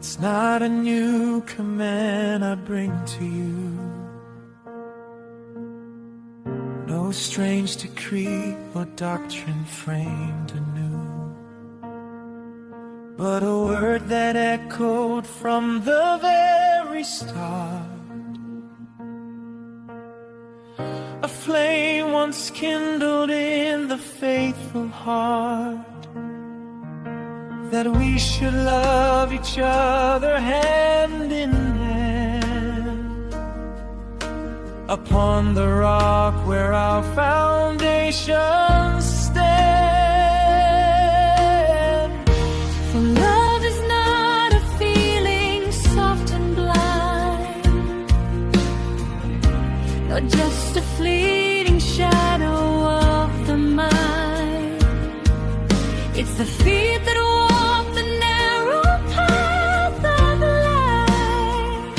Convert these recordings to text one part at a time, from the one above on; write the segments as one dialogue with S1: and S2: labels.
S1: It's not a new command I bring to you, no strange decree or doctrine framed anew, but a word that echoed from the very start, a flame once kindled in the faithful heart, that we should love each other hand in hand, upon the rock where our foundations stand.
S2: For love is not a feeling soft and blind, nor just a fleeting shadow of the mind. It's the feet that walk the narrow path of life,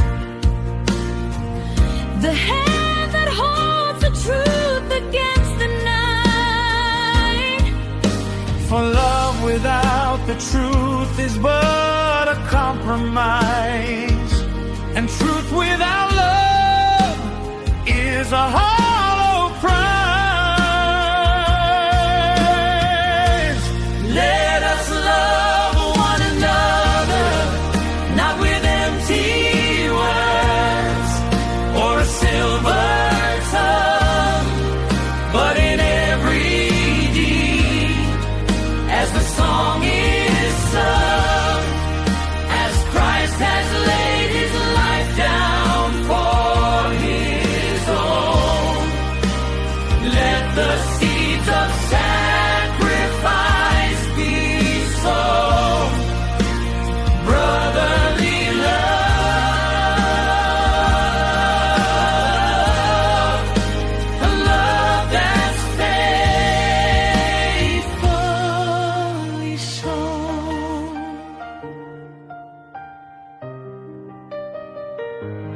S2: the hand that holds the truth against the night.
S1: For love without the truth is but a compromise, and truth without love is a hollow prize. Let us love one another, not with empty words or a silver tongue, but in every deed, as the song is sung, as Christ has laid his life down for his own. Let the